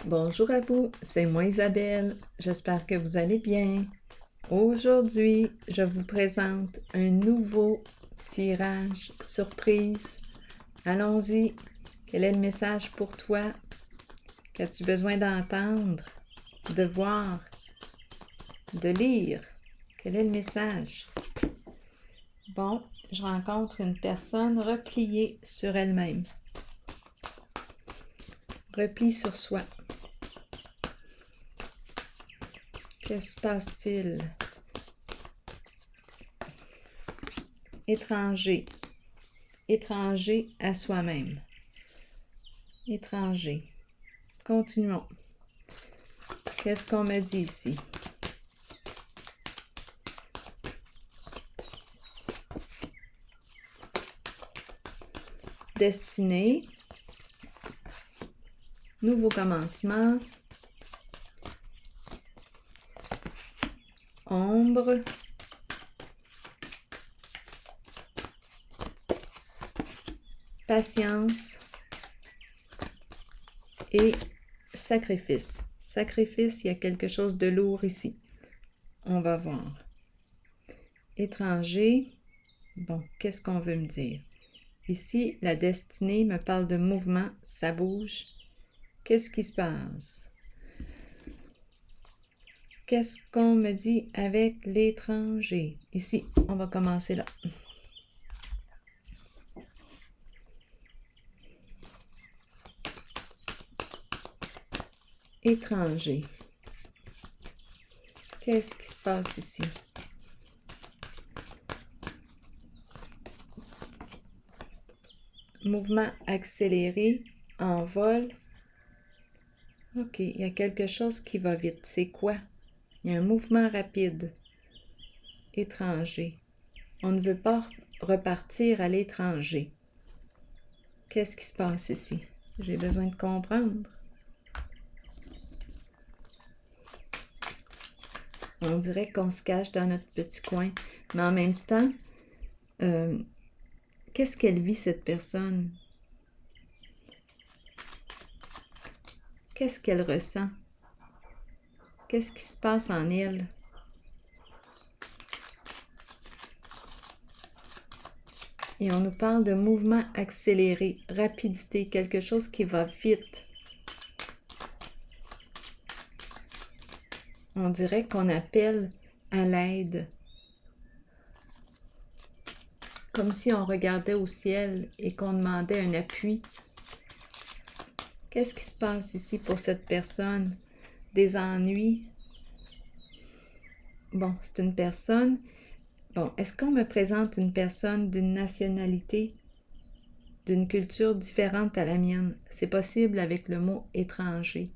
Bonjour à vous, c'est moi Isabelle. J'espère que vous allez bien. Aujourd'hui, je vous présente un nouveau tirage surprise. Allons-y. Quel est le message pour toi? Qu'as-tu besoin d'entendre, de voir, de lire? Quel est le message? Bon, je rencontre une personne repliée sur elle-même. Repli sur soi. Que se passe-t-il? Étranger. Étranger à soi-même. Étranger. Continuons. Qu'est-ce qu'on me dit ici? Destinée. Nouveau commencement. Ombre. Patience. Et sacrifice. Sacrifice, il y a quelque chose de lourd ici. On va voir. Étranger. Bon, qu'est-ce qu'on veut me dire? Ici, la destinée me parle de mouvement, ça bouge. Qu'est-ce qui se passe? Qu'est-ce qu'on me dit avec l'étranger? Ici, on va commencer là. Étranger. Qu'est-ce qui se passe ici? Mouvement accéléré, en vol. OK, il y a quelque chose qui va vite. C'est quoi? Il y a un mouvement rapide. Étranger. On ne veut pas repartir à l'étranger. Qu'est-ce qui se passe ici? J'ai besoin de comprendre. On dirait qu'on se cache dans notre petit coin. Mais en même temps, qu'est-ce qu'elle vit, cette personne? Qu'est-ce qu'elle ressent? Qu'est-ce qui se passe en elle? Et on nous parle de mouvement accéléré, rapidité, quelque chose qui va vite. On dirait qu'on appelle à l'aide. Comme si on regardait au ciel et qu'on demandait un appui. Qu'est-ce qui se passe ici pour cette personne? Des ennuis? Bon, c'est une personne. Bon, est-ce qu'on me présente une personne d'une nationalité, d'une culture différente à la mienne? C'est possible avec le mot étranger.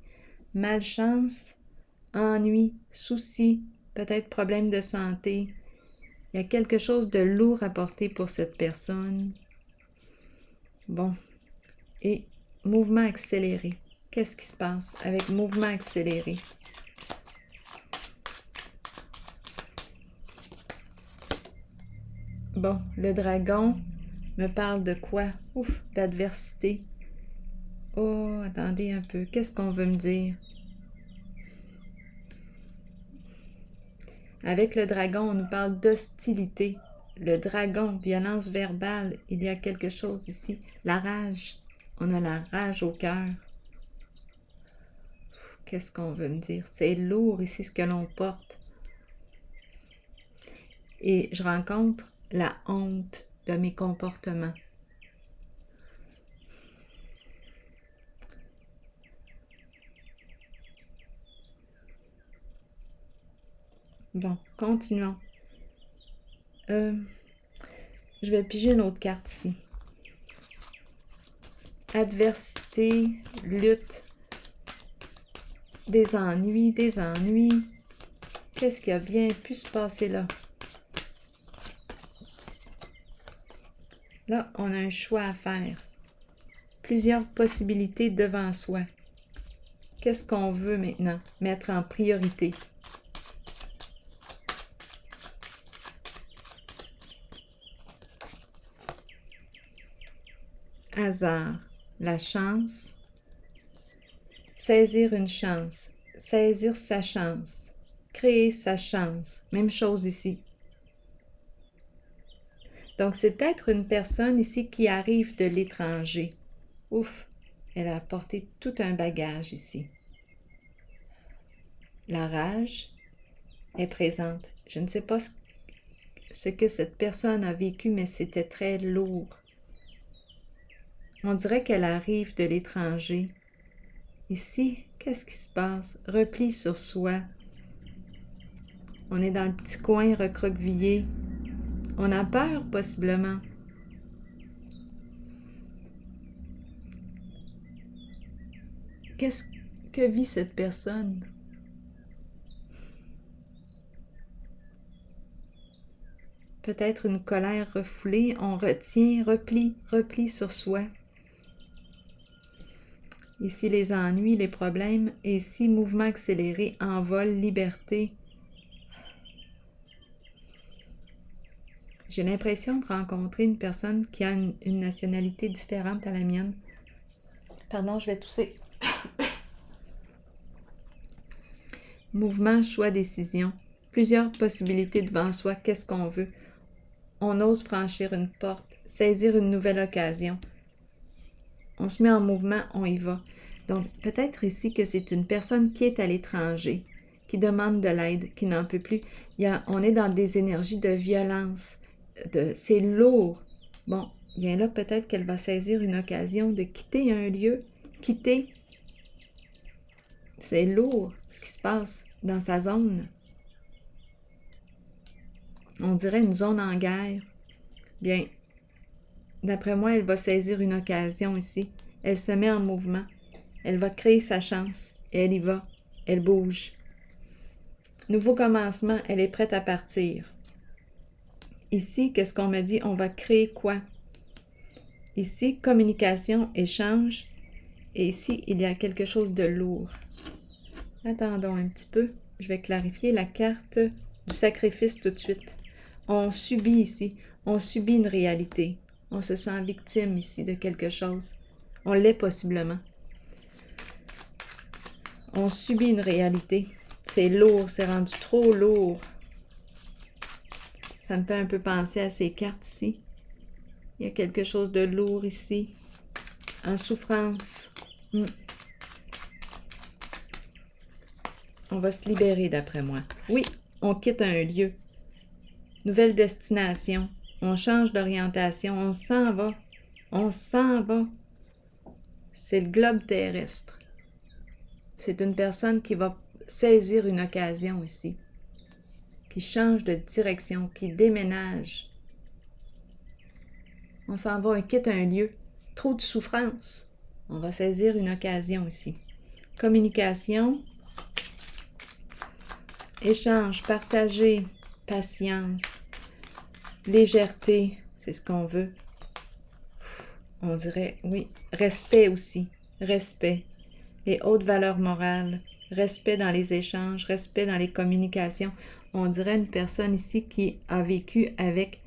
Malchance, ennui, soucis, peut-être problème de santé. Il y a quelque chose de lourd à porter pour cette personne. Bon, et mouvement accéléré. Qu'est-ce qui se passe avec mouvement accéléré? Bon, le dragon me parle de quoi? Ouf, d'adversité. Oh, attendez un peu. Qu'est-ce qu'on veut me dire? Avec le dragon, on nous parle d'hostilité. Le dragon, violence verbale. Il y a quelque chose ici. La rage. On a la rage au cœur. Qu'est-ce qu'on veut me dire? C'est lourd ici ce que l'on porte. Et je rencontre la honte de mes comportements. Bon, continuons. Je vais piger une autre carte ici. Adversité, lutte, des ennuis, des ennuis. Qu'est-ce qui a bien pu se passer là? Là, on a un choix à faire. Plusieurs possibilités devant soi. Qu'est-ce qu'on veut maintenant mettre en priorité? Hasard, la chance, saisir une chance, saisir sa chance, créer sa chance. Même chose ici. Donc, c'est peut-être une personne ici qui arrive de l'étranger. Ouf, elle a apporté tout un bagage ici. La rage est présente. Je ne sais pas ce que cette personne a vécu, mais c'était très lourd. On dirait qu'elle arrive de l'étranger. Ici, qu'est-ce qui se passe? Repli sur soi. On est dans le petit coin recroquevillé. On a peur, possiblement. Qu'est-ce que vit cette personne? Peut-être une colère refoulée, on retient, repli sur soi. Ici, les ennuis, les problèmes. Et ici, mouvement accéléré, envol, liberté. J'ai l'impression de rencontrer une personne qui a une nationalité différente à la mienne. Pardon, je vais tousser. Mouvement, choix, décision. Plusieurs possibilités devant soi. Qu'est-ce qu'on veut? On ose franchir une porte, saisir une nouvelle occasion. On se met en mouvement, on y va. Donc, peut-être ici que c'est une personne qui est à l'étranger, qui demande de l'aide, qui n'en peut plus. On est dans des énergies de violence. C'est lourd. Bon, bien là, peut-être qu'elle va saisir une occasion de quitter un lieu. Quitter. C'est lourd, ce qui se passe dans sa zone. On dirait une zone en guerre. Bien, d'après moi, elle va saisir une occasion ici. Elle se met en mouvement. Elle va créer sa chance. Et elle y va. Elle bouge. Nouveau commencement, elle est prête à partir. Ici, qu'est-ce qu'on me dit? On va créer quoi? Ici, communication, échange. Et ici, il y a quelque chose de lourd. Attendons un petit peu. Je vais clarifier la carte du sacrifice tout de suite. On subit ici. On subit une réalité. On se sent victime ici de quelque chose. On l'est possiblement. On subit une réalité. C'est lourd, c'est rendu trop lourd. Ça me fait un peu penser à ces cartes ici. Il y a quelque chose de lourd ici. En souffrance. On va se libérer d'après moi. Oui, on quitte un lieu. Nouvelle destination. On change d'orientation. On s'en va. On s'en va. C'est le globe terrestre. C'est une personne qui va saisir une occasion ici. Qui change de direction, qui déménage. On s'en va, on quitte un lieu. Trop de souffrance. On va saisir une occasion ici. Communication. Échange, partager, patience, légèreté, c'est ce qu'on veut. On dirait, oui, respect aussi, respect. Les hautes valeurs morales, respect dans les échanges, respect dans les communications. On dirait une personne ici qui a vécu avec...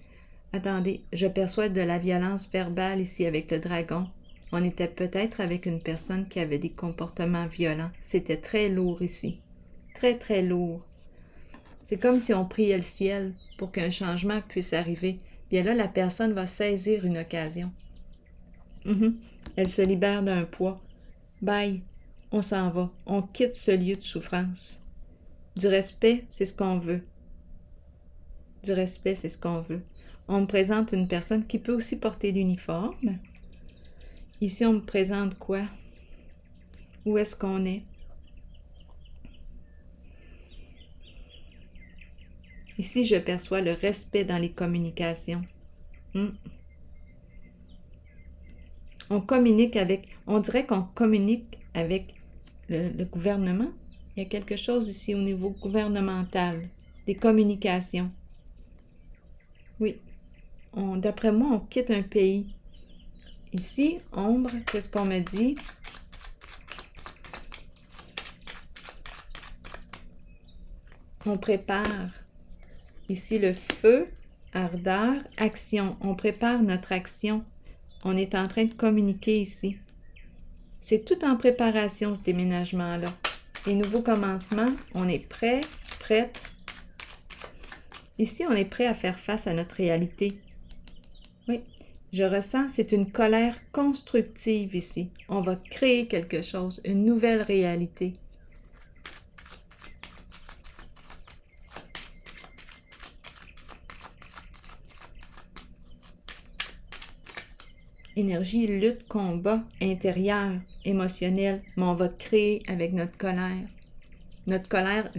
Attendez, je perçois de la violence verbale ici avec le dragon. On était peut-être avec une personne qui avait des comportements violents. C'était très lourd ici. Très, très lourd. C'est comme si on priait le ciel pour qu'un changement puisse arriver. Bien là, la personne va saisir une occasion. Elle se libère d'un poids. Bye, on s'en va. On quitte ce lieu de souffrance. Du respect, c'est ce qu'on veut. Du respect, c'est ce qu'on veut. On me présente une personne qui peut aussi porter l'uniforme. Ici, on me présente quoi? Où est-ce qu'on est? Ici, je perçois le respect dans les communications. On communique avec... On dirait qu'on communique avec le gouvernement. Il y a quelque chose ici au niveau gouvernemental. Des communications. Oui. D'après moi, on quitte un pays. Ici, ombre, qu'est-ce qu'on me dit? On prépare. Ici, le feu, ardeur, action. On prépare notre action. On est en train de communiquer ici. C'est tout en préparation, ce déménagement-là. Les nouveaux commencements, on est prêt, prête. Ici, on est prêt à faire face à notre réalité. Oui, je ressens, c'est une colère constructive ici. On va créer quelque chose, une nouvelle réalité. Énergie, lutte, combat intérieur, émotionnel, mais on va créer avec notre colère. Notre colère,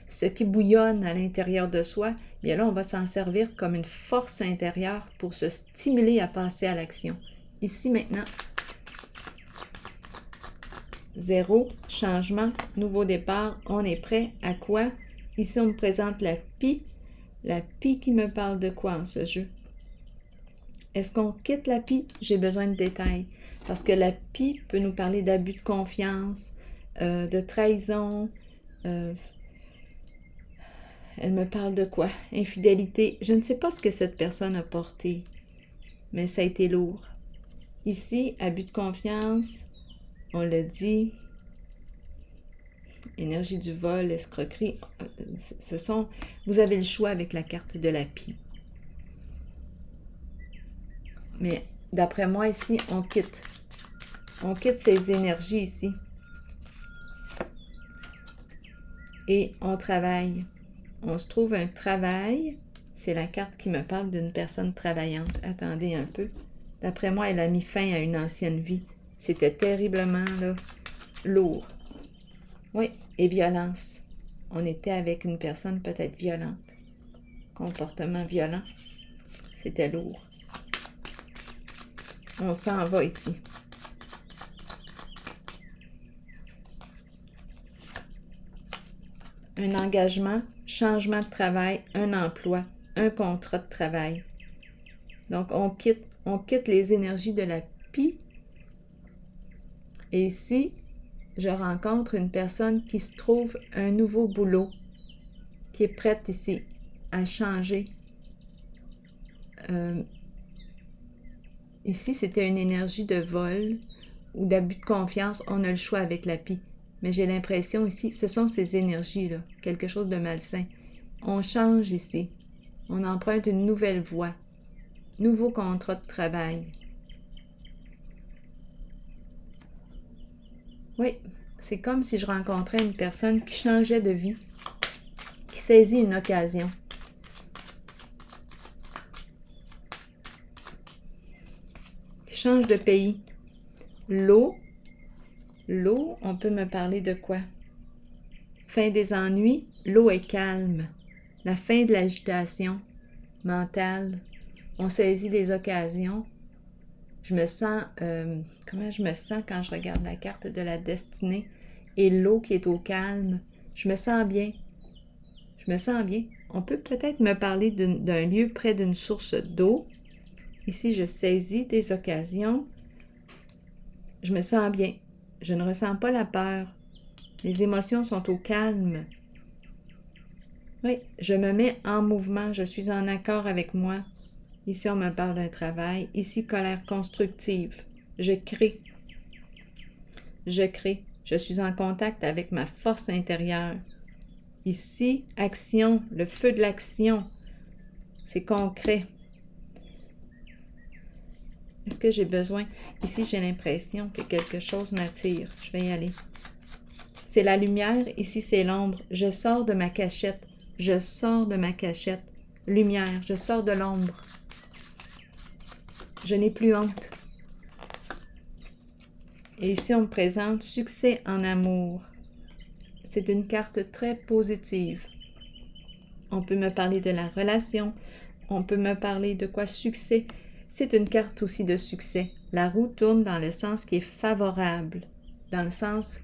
ce qui bouillonne à l'intérieur de soi, bien là, on va s'en servir comme une force intérieure pour se stimuler à passer à l'action. Ici, maintenant, 0, changement, nouveau départ, on est prêt à quoi? Ici, on me présente la pie qui me parle de quoi en ce jeu? Est-ce qu'on quitte la pie? J'ai besoin de détails. Parce que la pie peut nous parler d'abus de confiance, de trahison. Elle me parle de quoi? Infidélité. Je ne sais pas ce que cette personne a porté, mais ça a été lourd. Ici, abus de confiance, on l'a dit. Énergie du vol, escroquerie. Vous avez le choix avec la carte de la pie. Mais d'après moi, ici, on quitte. On quitte ces énergies ici. Et on travaille. On se trouve un travail. C'est la carte qui me parle d'une personne travaillante. Attendez un peu. D'après moi, elle a mis fin à une ancienne vie. C'était terriblement là, lourd. Oui, et violence. On était avec une personne peut-être violente. Comportement violent. C'était lourd. On s'en va ici. Un engagement, changement de travail, un emploi, un contrat de travail. Donc, on quitte les énergies de la pie. Et ici, je rencontre une personne qui se trouve un nouveau boulot, qui est prête ici à changer. Ici, c'était une énergie de vol ou d'abus de confiance. On a le choix avec la pie. Mais j'ai l'impression ici, ce sont ces énergies-là, quelque chose de malsain. On change ici. On emprunte une nouvelle voie. Nouveau contrat de travail. Oui, c'est comme si je rencontrais une personne qui changeait de vie, qui saisit une occasion. Qui change de pays. L'eau, on peut me parler de quoi? Fin des ennuis, l'eau est calme. La fin de l'agitation mentale. On saisit des occasions. Je me sens, comment je me sens quand je regarde la carte de la destinée et l'eau qui est au calme. Je me sens bien. Je me sens bien. On peut peut-être me parler d'un lieu près d'une source d'eau. Ici, je saisis des occasions. Je me sens bien. Je ne ressens pas la peur. Les émotions sont au calme. Oui, je me mets en mouvement. Je suis en accord avec moi. Ici, on me parle d'un travail. Ici, colère constructive. Je crée. Je crée. Je suis en contact avec ma force intérieure. Ici, action. Le feu de l'action. C'est concret. Est-ce que j'ai besoin? Ici, j'ai l'impression que quelque chose m'attire. Je vais y aller. C'est la lumière. Ici, c'est l'ombre. Je sors de ma cachette. Je sors de ma cachette. Lumière. Je sors de l'ombre. Je n'ai plus honte. Et ici, on me présente succès en amour. C'est une carte très positive. On peut me parler de la relation. On peut me parler de quoi? Succès. C'est une carte aussi de succès. La roue tourne dans le sens qui est favorable, dans le sens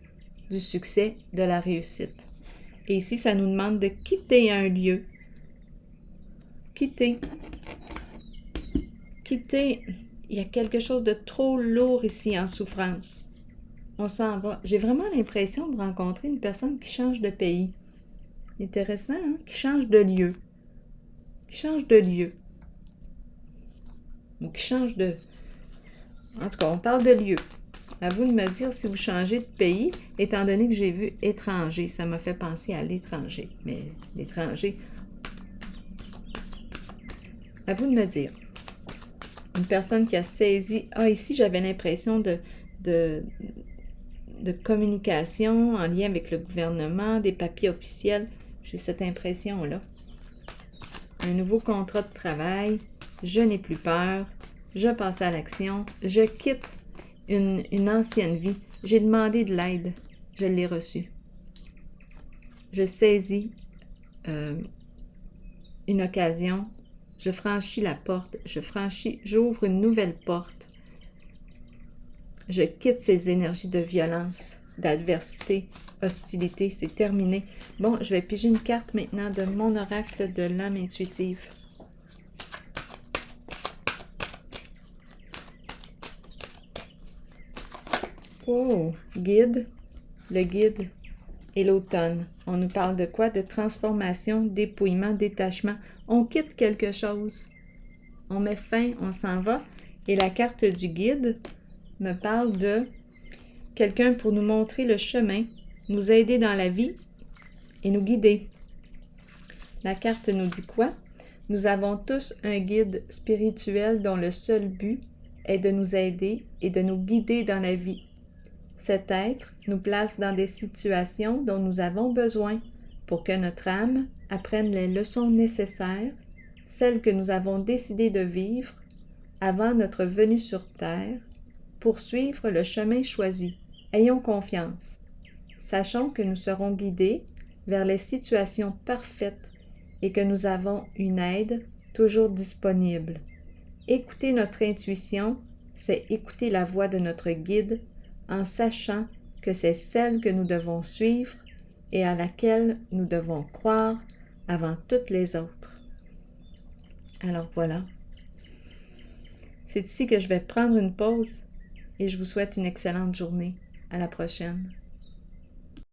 du succès, de la réussite. Et ici, ça nous demande de quitter un lieu. Quitter. Quitter. Il y a quelque chose de trop lourd ici en souffrance. On s'en va. J'ai vraiment l'impression de rencontrer une personne qui change de pays. Intéressant, hein? Qui change de lieu. Qui change de lieu. Ou qui change de... En tout cas, on parle de lieu. À vous de me dire si vous changez de pays, étant donné que j'ai vu étranger. Ça m'a fait penser à l'étranger. Mais l'étranger, à vous de me dire. Une personne qui a saisi... Ah, ici, j'avais l'impression de communication en lien avec le gouvernement, des papiers officiels. J'ai cette impression-là. Un nouveau contrat de travail. Je n'ai plus peur. Je passe à l'action. Je quitte une ancienne vie. J'ai demandé de l'aide. Je l'ai reçue. Je saisis une occasion. Je franchis la porte. J'ouvre une nouvelle porte. Je quitte ces énergies de violence, d'adversité, hostilité. C'est terminé. Bon, je vais piger une carte maintenant de mon oracle de l'âme intuitive. Oh, guide. Le guide et l'automne. On nous parle de quoi? De transformation, dépouillement, détachement. On quitte quelque chose. On met fin, on s'en va. Et la carte du guide me parle de quelqu'un pour nous montrer le chemin, nous aider dans la vie et nous guider. La carte nous dit quoi? Nous avons tous un guide spirituel dont le seul but est de nous aider et de nous guider dans la vie. Cet être nous place dans des situations dont nous avons besoin pour que notre âme apprenne les leçons nécessaires, celles que nous avons décidé de vivre avant notre venue sur Terre, pour suivre le chemin choisi. Ayons confiance. Sachons que nous serons guidés vers les situations parfaites et que nous avons une aide toujours disponible. Écouter notre intuition, c'est écouter la voix de notre guide en sachant que c'est celle que nous devons suivre et à laquelle nous devons croire avant toutes les autres. Alors voilà. C'est ici que je vais prendre une pause et je vous souhaite une excellente journée. À la prochaine.